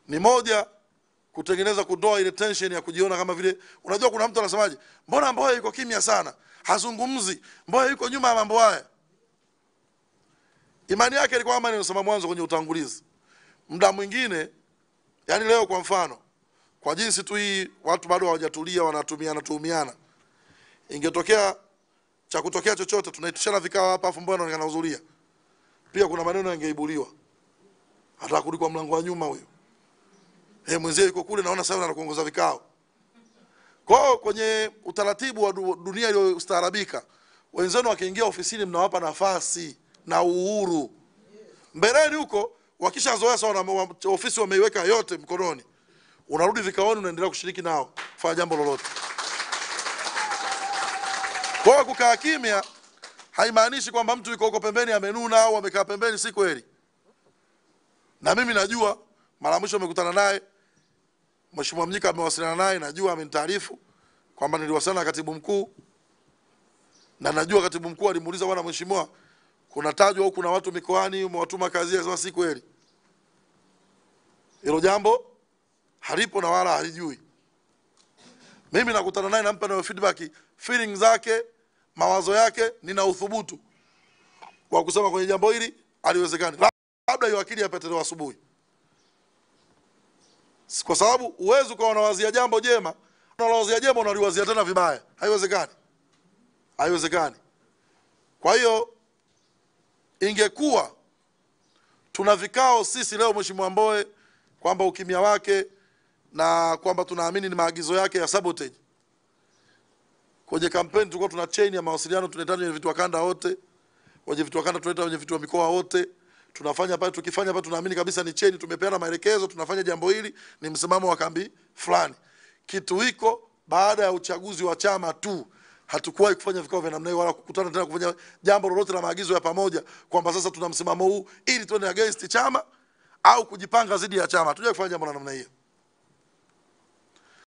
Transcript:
Ni moja, kutengeneza kutoa ile tension ya kujiona kama vile, unajua kuna mtu anasemaje, mbona Mbowe yuko kimya sana, hazungumzi, Mbowe yuko nyuma ya mambo haya. Imani yake ilikuwa kama nilisema mwanzo kwenye utangulizi. Muda mwingine, yani leo kwa mfano, kwa jinsi tu hii watu bado hawajatulia, wanatumiana. Ingetokea cha kutokea chochote, tunaitishana vikao hapa, afu Mbowe anaonekana kuhudhuria. Pia kuna maneno yangeibuliwa. Hata kurudi kwa mlango wa nyuma huyo. Mwenzie yuko kule, naona sasa anakuongoza vikao. Kwa kwenye utaratibu wa dunia ile ustaarabika, wenzenu wakiingia ofisini mnawapa nafasi na uhuru. Mbeleni huko wakishazoea sawa, ofisi wameiweka yote mkononi. Unarudi vikaoni, unaendelea kushiriki nao kufanya jambo lolote. Kwa kukaa kimya haimaanishi kwamba mtu yuko huko pembeni amenuna au amekaa pembeni, si kweli. Na mimi najua mara mwisho nimekutana naye Mheshimiwa Mnyika, amewasiliana naye, najua amenitaarifu kwamba niliwasiliana na katibu mkuu, na najua katibu mkuu alimuuliza, bwana mheshimiwa, kuna tajwa au kuna watu mikoani umewatuma kazi ya si kweli. Hilo jambo halipo na wala halijui. Mimi nakutana naye, nampa na feedback, feeling zake, mawazo yake, nina uthubutu kwa kusema kwenye jambo hili haliwezekani. Labda hiyo akili yapate leo asubuhi. Kwa sababu uwezo kwa wanawazia jambo jema, unawazia jema unaliwazia tena vibaya. Haiwezekani. Haiwezekani. Kwa hiyo ingekuwa tuna vikao sisi leo Mheshimiwa Mbowe kwamba ukimya wake na kwamba tunaamini ni maagizo yake ya sabotage. Kwenye kampeni tulikuwa tuna chain ya mawasiliano, tunaleta kwenye vitu wa kanda wote, kwenye vitu wa kanda tunaleta kwenye vitu wa mikoa wote. Tunafanya pale, tukifanya pale tunaamini kabisa ni chain, tumepeana maelekezo, tunafanya jambo hili, ni msimamo wa kambi fulani. Kitu hiko baada ya uchaguzi wa chama tu, hatukuwahi kufanya vikao vya namna hiyo wala kukutana tena kufanya jambo lolote la maagizo ya pamoja kwamba sasa tuna msimamo huu ili tuende against chama au kujipanga dhidi ya chama. Hatujui kufanya jambo la namna hiyo.